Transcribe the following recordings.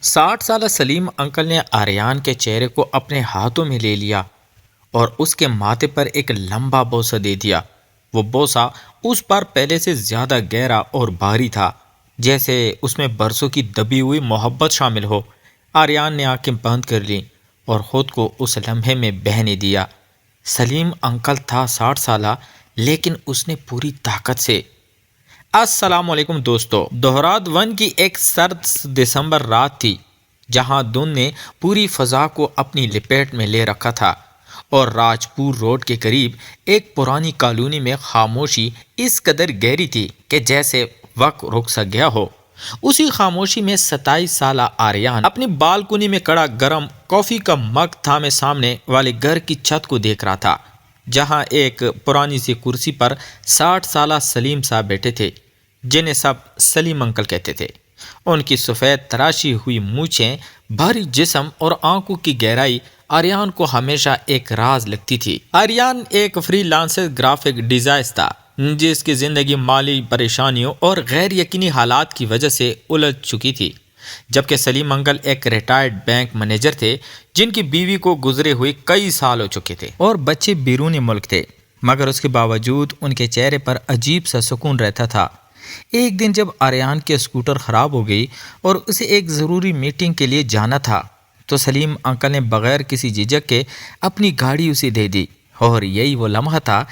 60 سالہ سلیم انکل نے آریان کے چہرے کو اپنے ہاتھوں میں لے لیا اور اس کے ماتھے پر ایک لمبا بوسہ دے دیا۔ وہ بوسہ اس پر پہلے سے زیادہ گہرا اور بھاری تھا، جیسے اس میں برسوں کی دبی ہوئی محبت شامل ہو۔ آریان نے آنکھیں بند کر لیں اور خود کو اس لمحے میں بہنے دیا۔ سلیم انکل تھا 60 سالہ، لیکن اس نے پوری طاقت سے السلام علیکم دوستو۔ دہراد کی ایک سرد دسمبر رات تھی، جہاں دھند نے پوری فضا کو اپنی لپیٹ میں لے رکھا تھا، اور راجپور روڈ کے قریب ایک پرانی کالونی میں خاموشی اس قدر گہری تھی کہ جیسے وقت رک سا گیا ہو۔ اسی خاموشی میں 27 سالہ آریان اپنی بالکنی میں کڑا گرم کافی کا مگ تھامے سامنے والے گھر کی چھت کو دیکھ رہا تھا، جہاں ایک پرانی سی کرسی پر 60 سالہ سلیم صاحب بیٹھے تھے، جنہیں سب سلیم انکل کہتے تھے۔ ان کی سفید تراشی ہوئی مونچھیں، بھاری جسم اور آنکھوں کی گہرائی آریان کو ہمیشہ ایک راز لگتی تھی۔ آریان ایک فری لانسر گرافک ڈیزائنر تھا، جس کی زندگی مالی پریشانیوں اور غیر یقینی حالات کی وجہ سے الجھ چکی تھی، جبکہ سلیم انکل ایک ریٹائرڈ بینک مینیجر تھے، جن کی بیوی کو گزرے ہوئے کئی سال ہو چکے تھے اور بچے بیرونی ملک تھے، مگر اس کے باوجود ان کے چہرے پر عجیب سا سکون رہتا تھا۔ ایک دن جب آریان کے اسکوٹر خراب ہو گئی اور اسے ایک ضروری میٹنگ کے لیے جانا تھا، تو سلیم انکل نے بغیر کسی جھجک کے اپنی گاڑی اسے دے دی، اور یہی وہ لمحہ تھا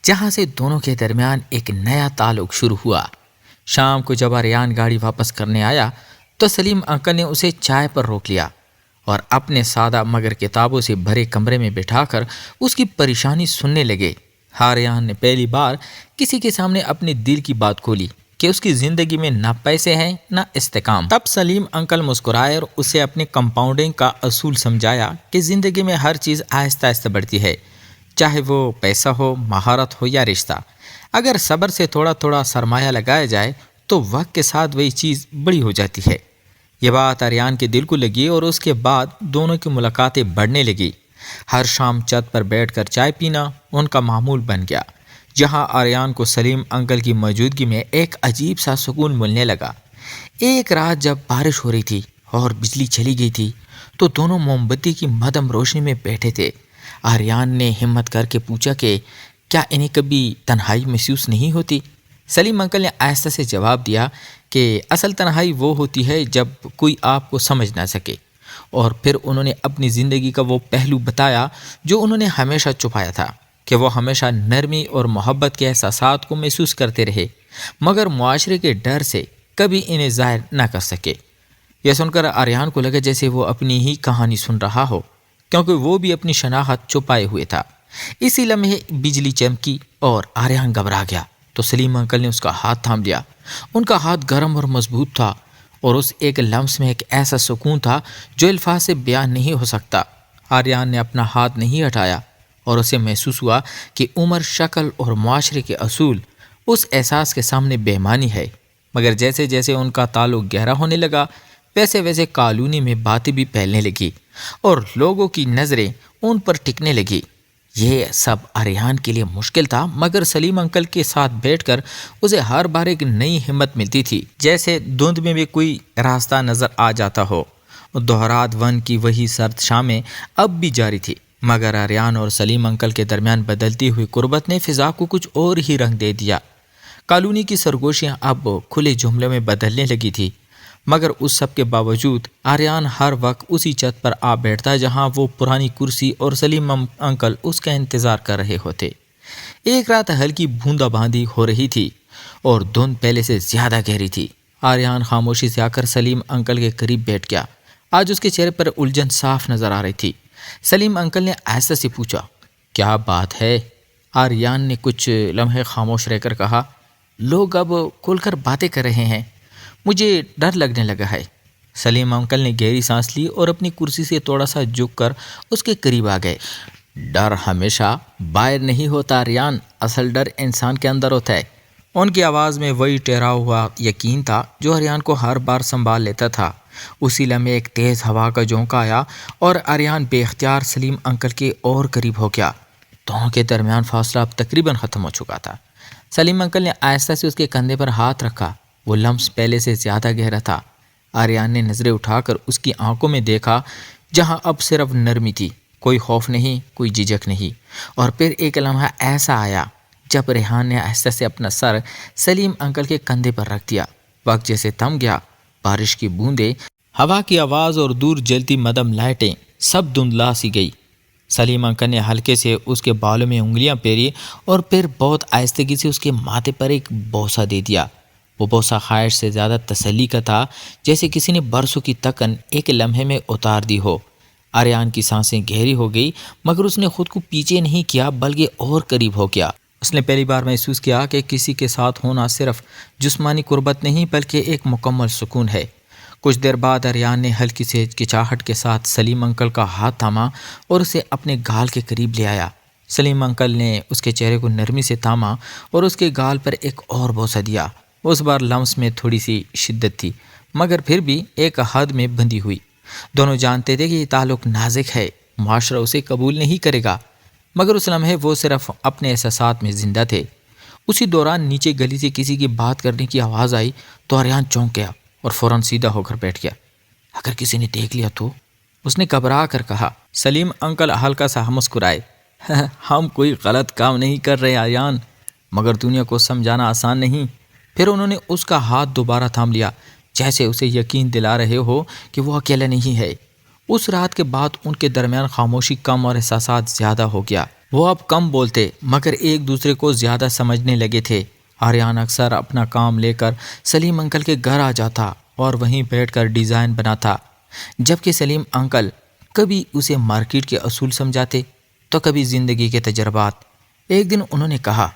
جہاں سے دونوں کے درمیان ایک نیا تعلق شروع ہوا۔ شام کو جب آریان گاڑی واپس کرنے آیا تو سلیم انکل نے اسے چائے پر روک لیا اور اپنے سادہ مگر کتابوں سے بھرے کمرے میں بٹھا کر اس کی پریشانی سننے لگے۔ آریان نے پہلی بار کسی کے سامنے اپنے دل کی بات کھولی کہ اس کی زندگی میں نہ پیسے ہیں نہ استحکام۔ تب سلیم انکل مسکرائے اور اسے اپنے کمپاؤنڈنگ کا اصول سمجھایا کہ زندگی میں ہر چیز آہستہ آہستہ بڑھتی ہے، چاہے وہ پیسہ ہو، مہارت ہو یا رشتہ۔ اگر صبر سے تھوڑا تھوڑا سرمایہ لگایا جائے تو وقت کے ساتھ وہی چیز بڑی ہو جاتی ہے۔ یہ بات آریان کے دل کو لگی اور اس کے بعد دونوں کی ملاقاتیں بڑھنے لگی۔ ہر شام چھت پر بیٹھ کر چائے پینا ان کا معمول بن گیا، جہاں آریان کو سلیم انکل کی موجودگی میں ایک عجیب سا سکون ملنے لگا۔ ایک رات جب بارش ہو رہی تھی اور بجلی چلی گئی تھی تو دونوں موم بتی کی مدھم روشنی میں بیٹھے تھے۔ آریان نے ہمت کر کے پوچھا کہ کیا انہیں کبھی تنہائی محسوس نہیں ہوتی؟ سلیم انکل نے آہستہ سے جواب دیا کہ اصل تنہائی وہ ہوتی ہے جب کوئی آپ کو سمجھ نہ سکے، اور پھر انہوں نے اپنی زندگی کا وہ پہلو بتایا جو انہوں نے ہمیشہ چھپایا تھا، کہ وہ ہمیشہ نرمی اور محبت کے احساسات کو محسوس کرتے رہے، مگر معاشرے کے ڈر سے کبھی انہیں ظاہر نہ کر سکے۔ یہ سن کر آریان کو لگا جیسے وہ اپنی ہی کہانی سن رہا ہو، کیونکہ وہ بھی اپنی شناخت چھپائے ہوئے تھا۔ اسی لمحے بجلی چمکی اور آریان گھبرا گیا تو سلیم انکل نے اس کا ہاتھ تھام لیا۔ ان کا ہاتھ گرم اور مضبوط تھا، اور اس ایک لمس میں ایک ایسا سکون تھا جو الفاظ سے بیان نہیں ہو سکتا۔ آریان نے اپنا ہاتھ نہیں ہٹایا اور اسے محسوس ہوا کہ عمر، شکل اور معاشرے کے اصول اس احساس کے سامنے بے معنی ہے، مگر جیسے جیسے ان کا تعلق گہرا ہونے لگا، ویسے ویسے کالونی میں باتیں بھی پھیلنے لگی اور لوگوں کی نظریں ان پر ٹکنے لگی۔ یہ سب آریان کے لیے مشکل تھا، مگر سلیم انکل کے ساتھ بیٹھ کر اسے ہر بار ایک نئی ہمت ملتی تھی، جیسے دھند میں بھی کوئی راستہ نظر آ جاتا ہو۔ دہراد کی وہی سرد شامیں اب بھی جاری تھی، مگر آریان اور سلیم انکل کے درمیان بدلتی ہوئی قربت نے فضا کو کچھ اور ہی رنگ دے دیا۔ کالونی کی سرگوشیاں اب کھلے جملے میں بدلنے لگی تھی، مگر اس سب کے باوجود آریان ہر وقت اسی چھت پر آ بیٹھتا جہاں وہ پرانی کرسی اور سلیم انکل اس کا انتظار کر رہے ہوتے۔ ایک رات ہلکی بوندا باندی ہو رہی تھی اور دھند پہلے سے زیادہ گہری تھی۔ آریان خاموشی سے آ کر سلیم انکل کے قریب بیٹھ گیا۔ آج اس کے چہرے پر الجھن صاف نظر آ رہی تھی۔ سلیم انکل نے آہستہ سے پوچھا، کیا بات ہے؟ آریان نے کچھ لمحے خاموش رہ کر کہا، لوگ اب کھل کر باتیں کر رہے ہیں، مجھے ڈر لگنے لگا ہے۔ سلیم انکل نے گہری سانس لی اور اپنی کرسی سے تھوڑا سا جھک کر اس کے قریب آ گئے۔ ڈر ہمیشہ باہر نہیں ہوتا آریان، اصل ڈر انسان کے اندر ہوتا ہے۔ ان کی آواز میں وہی ٹھہرا ہوا یقین تھا جو آریان کو ہر بار سنبھال لیتا تھا۔ اسی لمحے ایک تیز ہوا کا جھونکا آیا اور آریان بے اختیار سلیم انکل کے اور قریب ہو گیا۔ دونوں کے درمیان فاصلہ اب تقریباً ختم ہو چکا تھا۔ سلیم انکل نے آہستہ سے اس کے کندھے پر ہاتھ رکھا۔ وہ لمس پہلے سے زیادہ گہرا تھا، آریان نے نظریں اٹھا کر اس کی آنکھوں میں دیکھا، جہاں اب صرف نرمی تھی، کوئی خوف نہیں، کوئی جھجک نہیں۔ اور پھر ایک لمحہ ایسا آیا جب ریحان نے آہستہ سے اپنا سر سلیم انکل کے کندھے پر رکھ دیا۔ وقت جیسے تھم گیا، بارش کی بوندیں، ہوا کی آواز اور دور جلتی مدم لائٹیں سب دھندلا سی گئی۔ سلیم انکل نے ہلکے سے اس کے بالوں میں انگلیاں پھیری اور پھر بہت آہستگی سے اس کے ماتھے پر ایک بوسہ دے دیا۔ وہ بوسہ خواہش سے زیادہ تسلی کا تھا، جیسے کسی نے برسوں کی تکن ایک لمحے میں اتار دی ہو۔ آریان کی سانسیں گہری ہو گئی، مگر اس نے خود کو پیچھے نہیں کیا بلکہ اور قریب ہو گیا۔ اس نے پہلی بار محسوس کیا کہ کسی کے ساتھ ہونا صرف جسمانی قربت نہیں بلکہ ایک مکمل سکون ہے۔ کچھ دیر بعد آریان نے ہلکی سے ہچکچاہٹ کے ساتھ سلیم انکل کا ہاتھ تھاما اور اسے اپنے گال کے قریب لے آیا۔ سلیم انکل نے اس کے چہرے کو نرمی سے تھاما اور اس کے گال پر ایک اور بوسہ دیا۔ اس بار لمس میں تھوڑی سی شدت تھی، مگر پھر بھی ایک حد میں بندھی ہوئی۔ دونوں جانتے تھے کہ یہ تعلق نازک ہے، معاشرہ اسے قبول نہیں کرے گا، مگر اس لمحے وہ صرف اپنے احساسات میں زندہ تھے۔ اسی دوران نیچے گلی سے کسی کی بات کرنے کی آواز آئی تو آریان چونک گیا اور فوراً سیدھا ہو کر بیٹھ گیا۔ اگر کسی نے دیکھ لیا تو؟ اس نے گھبرا کر کہا۔ سلیم انکل ہلکا سا مسکرائے۔ ہم کوئی غلط کام نہیں کر رہے آریان، مگر دنیا کو سمجھانا آسان نہیں۔ پھر انہوں نے اس کا ہاتھ دوبارہ تھام لیا، جیسے اسے یقین دلا رہے ہو کہ وہ اکیلا نہیں ہے۔ اس رات کے بعد ان کے درمیان خاموشی کم اور احساسات زیادہ ہو گیا۔ وہ اب کم بولتے مگر ایک دوسرے کو زیادہ سمجھنے لگے تھے۔ آریان اکثر اپنا کام لے کر سلیم انکل کے گھر آ جاتا اور وہیں بیٹھ کر ڈیزائن بناتا، جبکہ سلیم انکل کبھی اسے مارکیٹ کے اصول سمجھاتے تو کبھی زندگی کے تجربات۔ ایک دن انہوں نے کہا،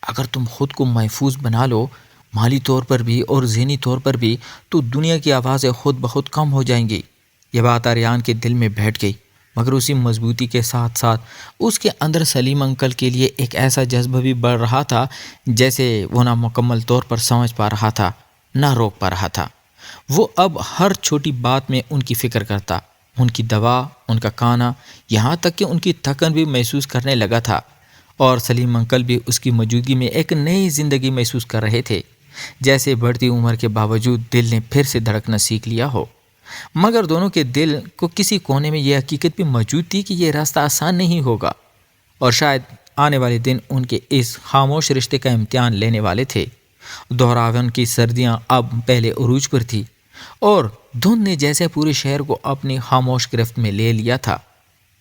اگر تم خود کو محفوظ بنا لو، مالی طور پر بھی اور ذہنی طور پر بھی، تو دنیا کی آوازیں خود بخود کم ہو جائیں گی۔ یہ بات آریان کے دل میں بیٹھ گئی، مگر اسی مضبوطی کے ساتھ ساتھ اس کے اندر سلیم انکل کے لیے ایک ایسا جذبہ بھی بڑھ رہا تھا، جیسے وہ نہ مکمل طور پر سمجھ پا رہا تھا نہ روک پا رہا تھا۔ وہ اب ہر چھوٹی بات میں ان کی فکر کرتا، ان کی دوا، ان کا کھانا، یہاں تک کہ ان کی تھکن بھی محسوس کرنے لگا تھا، اور سلیم انکل بھی اس کی موجودگی میں ایک نئی زندگی محسوس کر رہے تھے، جیسے بڑھتی عمر کے باوجود دل نے پھر سے دھڑکنا سیکھ لیا ہو۔ مگر دونوں کے دل کو کسی کونے میں یہ حقیقت بھی موجود تھی کہ یہ راستہ آسان نہیں ہوگا، اور شاید آنے والے دن ان کے اس خاموش رشتے کا امتحان لینے والے تھے۔ دہراون کی سردیاں اب پہلے عروج پر تھی، اور دھند نے جیسے پورے شہر کو اپنی خاموش گرفت میں لے لیا تھا،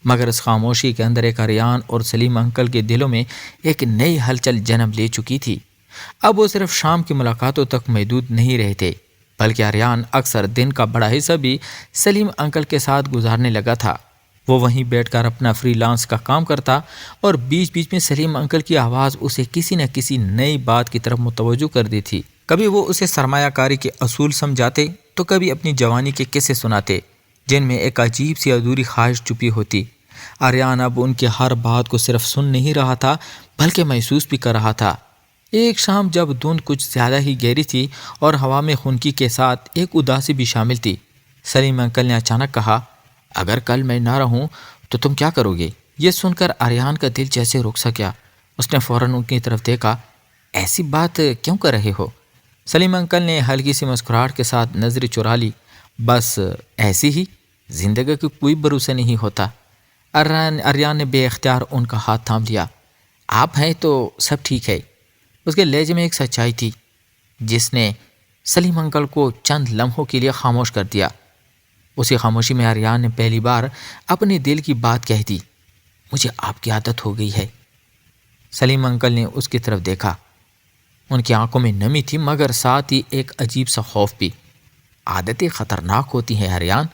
مگر اس خاموشی کے اندر ایک آریان اور سلیم انکل کے دلوں میں ایک نئی ہلچل جنم لے چکی تھی۔ اب وہ صرف شام کی ملاقاتوں تک محدود نہیں رہتے، بلکہ آریان اکثر دن کا بڑا حصہ بھی سلیم انکل کے ساتھ گزارنے لگا تھا۔ وہ وہیں بیٹھ کر اپنا فری لانس کا کام کرتا اور بیچ بیچ میں سلیم انکل کی آواز اسے کسی نہ کسی نئی بات کی طرف متوجہ کر دی تھی۔ کبھی وہ اسے سرمایہ کاری کے اصول سمجھاتے تو کبھی اپنی جوانی کے قصے سناتے، جن میں ایک عجیب سی ادھوری خواہش چھپی ہوتی۔ آریان اب ان کی ہر بات کو صرف سن نہیں رہا تھا بلکہ محسوس بھی کر رہا تھا۔ ایک شام جب دھند کچھ زیادہ ہی گہری تھی اور ہوا میں خنکی کے ساتھ ایک اداسی بھی شامل تھی، سلیم انکل نے اچانک کہا، اگر کل میں نہ رہوں تو تم کیا کرو گے؟ یہ سن کر آریان کا دل جیسے رک سا گیا۔ اس نے فوراً ان کی طرف دیکھا۔ ایسی بات کیوں کر رہے ہو؟ سلیم انکل نے ہلکی سی مسکراہٹ کے ساتھ نظر چرا لی۔ بس ایسی ہی، زندگی کا کوئی بھروسہ نہیں ہوتا۔ آریان نے بے اختیار ان کا ہاتھ تھام لیا۔ آپ ہیں تو سب ٹھیک ہے۔ اس کے لہجے میں ایک سچائی تھی جس نے سلیم انکل کو چند لمحوں کے لیے خاموش کر دیا۔ اسی خاموشی میں آریان نے پہلی بار اپنے دل کی بات کہہ دی، مجھے آپ کی عادت ہو گئی ہے۔ سلیم انکل نے اس کی طرف دیکھا۔ ان کی آنکھوں میں نمی تھی مگر ساتھ ہی ایک عجیب سا خوف بھی۔ عادتیں خطرناک ہوتی ہیں آریان،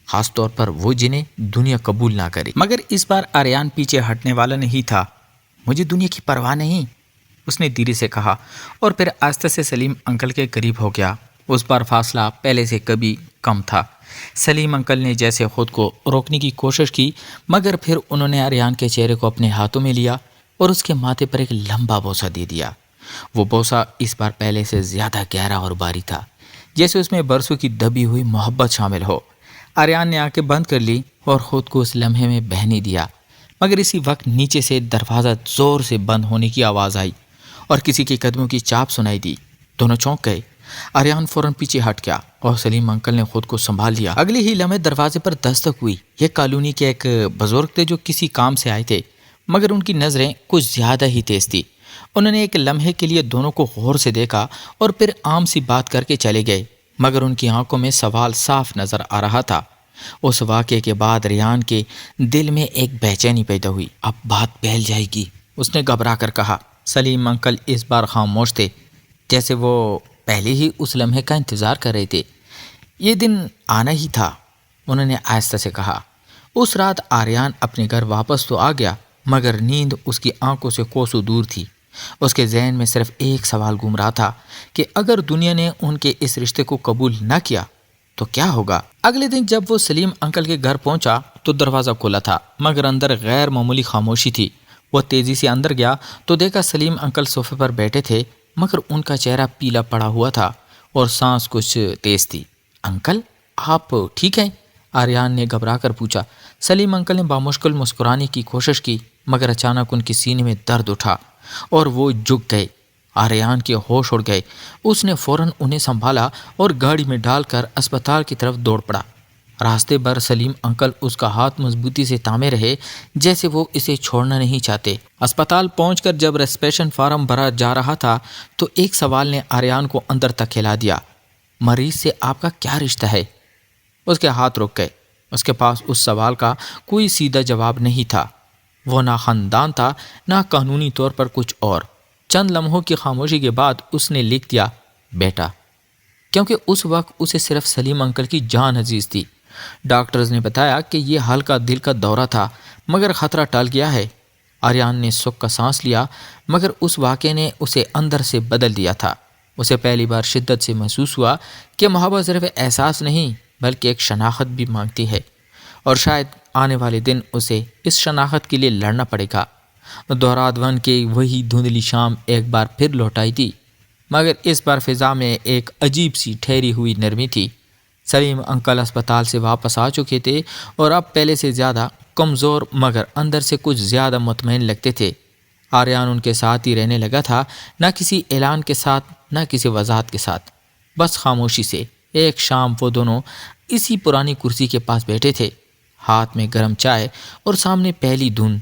خاص طور پر وہ جنہیں دنیا قبول نہ کرے۔ مگر اس بار آریان پیچھے ہٹنے والا نہیں تھا۔ مجھے دنیا کی پرواہ نہیں، اس نے دھیرے سے کہا، اور پھر آہستہ سے سلیم انکل کے قریب ہو گیا۔ اس بار فاصلہ پہلے سے کبھی کم تھا۔ سلیم انکل نے جیسے خود کو روکنے کی کوشش کی، مگر پھر انہوں نے آریان کے چہرے کو اپنے ہاتھوں میں لیا اور اس کے ماتھے پر ایک لمبا بوسہ دے دیا۔ وہ بوسہ اس بار پہلے سے زیادہ گہرا اور بھاری تھا، جیسے اس میں برسوں کی دبی ہوئی محبت شامل ہو۔ آریان نے آنکھیں بند کر لی اور خود کو اس لمحے میں بہنے دیا، مگر اسی وقت نیچے سے دروازہ زور سے بند ہونے کی آواز آئی اور کسی کے قدموں کی چاپ سنائی دی۔ دونوں چونک گئے۔ آریان فوراً پیچھے ہٹ گیا اور سلیم انکل نے خود کو سنبھال لیا۔ اگلے ہی لمحے دروازے پر دستک ہوئی۔ یہ کالونی کے ایک بزرگ تھے جو کسی کام سے آئے تھے، مگر ان کی نظریں کچھ زیادہ ہی تیز تھی۔ انہوں نے ایک لمحے کے لیے دونوں کو غور سے دیکھا اور پھر عام سی بات کر کے چلے گئے، مگر ان کی آنکھوں میں سوال صاف نظر آ رہا تھا۔ اس واقعے کے بعد ریان کے دل میں ایک بے چینی پیدا ہوئی۔ اب بات پھیل جائے گی، اس نے گھبرا کر کہا۔ سلیم انکل اس بار خاموش تھے، جیسے وہ پہلے ہی اس لمحے کا انتظار کر رہے تھے۔ یہ دن آنا ہی تھا، انہوں نے آہستہ سے کہا۔ اس رات آریان اپنے گھر واپس تو آ گیا، مگر نیند اس کی آنکھوں سے کوسوں دور تھی۔ اس کے ذہن میں صرف ایک سوال گھوم رہا تھا کہ اگر دنیا نے ان کے اس رشتے کو قبول نہ کیا تو کیا ہوگا۔ اگلے دن جب وہ سلیم انکل کے گھر پہنچا تو دروازہ کھلا تھا، مگر اندر غیر معمولی خاموشی تھی۔ وہ تیزی سے اندر گیا تو دیکھا سلیم انکل صوفے پر بیٹھے تھے، مگر ان کا چہرہ پیلا پڑا ہوا تھا اور سانس کچھ تیز تھی۔ انکل، آپ ٹھیک ہیں؟ آریان نے گھبرا کر پوچھا۔ سلیم انکل نے بامشکل مسکرانے کی کوشش کی، مگر اچانک ان کے سینے میں درد اٹھا اور وہ جھک گئے۔ آریان کے ہوش اڑ گئے۔ اس نے فوراً انہیں سنبھالا اور گاڑی میں ڈال کر اسپتال کی طرف دوڑ پڑا۔ راستے بھر سلیم انکل اس کا ہاتھ مضبوطی سے تھامے رہے، جیسے وہ اسے چھوڑنا نہیں چاہتے۔ اسپتال پہنچ کر جب رجسٹریشن فارم بھرا جا رہا تھا تو ایک سوال نے آریان کو اندر تک کھلا دیا۔ مریض سے آپ کا کیا رشتہ ہے؟ اس کے ہاتھ رک گئے۔ اس کے پاس اس سوال کا کوئی سیدھا جواب نہیں تھا۔ وہ نہ خاندان تھا، نہ قانونی طور پر کچھ اور۔ چند لمحوں کی خاموشی کے بعد اس نے لکھ دیا، بیٹا، کیونکہ اس وقت اسے صرف سلیم انکل کی جان عزیز تھی۔ ڈاکٹرز نے بتایا کہ یہ ہلکا دل کا دورہ تھا، مگر خطرہ ٹل گیا ہے۔ آریان نے سکھ کا سانس لیا، مگر اس واقعے نے اسے اندر سے بدل دیا تھا۔ اسے پہلی بار شدت سے محسوس ہوا کہ محبت صرف احساس نہیں بلکہ ایک شناخت بھی مانگتی ہے، اور شاید آنے والے دن اسے اس شناخت کے لیے لڑنا پڑے گا۔ دہرادون کی وہی دھندلی شام ایک بار پھر لوٹ آئی تھی، مگر اس بار فضا میں ایک عجیب سی ٹھہری ہوئی نرمی تھی۔ سلیم انکل اسپتال سے واپس آ چکے تھے اور اب پہلے سے زیادہ کمزور، مگر اندر سے کچھ زیادہ مطمئن لگتے تھے۔ آریان ان کے ساتھ ہی رہنے لگا تھا، نہ کسی اعلان کے ساتھ، نہ کسی وضاحت کے ساتھ، بس خاموشی سے۔ ایک شام وہ دونوں اسی پرانی کرسی کے پاس بیٹھے تھے، ہاتھ میں گرم چائے اور سامنے پہلی دھن۔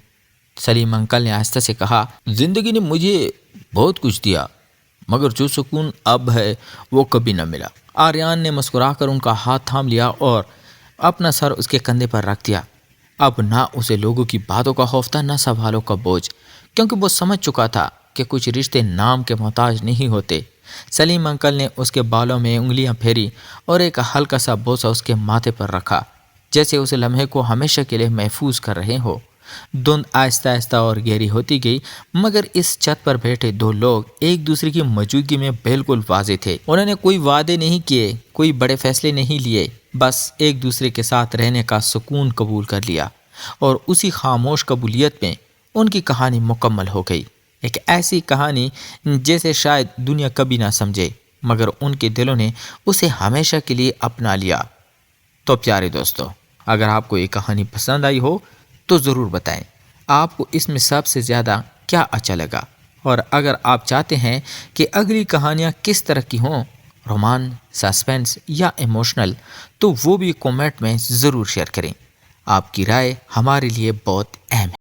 سلیم انکل نے آہستہ سے کہا، زندگی نے مجھے بہت کچھ دیا، مگر جو سکون اب ہے وہ کبھی نہ ملا۔ آریان نے مسکرا کر ان کا ہاتھ تھام لیا اور اپنا سر اس کے کندھے پر رکھ دیا۔ اب نہ اسے لوگوں کی باتوں کا خوف تھا، نہ سوالوں کا بوجھ، کیونکہ وہ سمجھ چکا تھا کہ کچھ رشتے نام کے محتاج نہیں ہوتے۔ سلیم انکل نے اس کے بالوں میں انگلیاں پھیری اور ایک ہلکا سا بوسہ اس کے ماتھے پر رکھا، جیسے اس لمحے کو ہمیشہ کے لیے محفوظ کر رہے ہو۔ دھند آہستہ آہستہ اور گہری ہوتی گئی، مگر اس چھت پر بیٹھے دو لوگ ایک دوسرے کی موجودگی میں بالکل واضح تھے۔ انہوں نے کوئی وعدے نہیں کیے، کوئی بڑے فیصلے نہیں لیے، بس ایک دوسرے کے ساتھ رہنے کا سکون قبول کر لیا، اور اسی خاموش قبولیت میں ان کی کہانی مکمل ہو گئی۔ ایک ایسی کہانی جیسے شاید دنیا کبھی نہ سمجھے، مگر ان کے دلوں نے اسے ہمیشہ کے لیے اپنا لیا۔ تو پیارے دوستو، اگر آپ کو یہ کہانی پسند آئی ہو تو ضرور بتائیں آپ کو اس میں سب سے زیادہ کیا اچھا لگا، اور اگر آپ چاہتے ہیں کہ اگلی کہانیاں کس طرح کی ہوں، رومان، سسپینس یا ایموشنل، تو وہ بھی کومنٹ میں ضرور شیئر کریں۔ آپ کی رائے ہمارے لیے بہت اہم ہے۔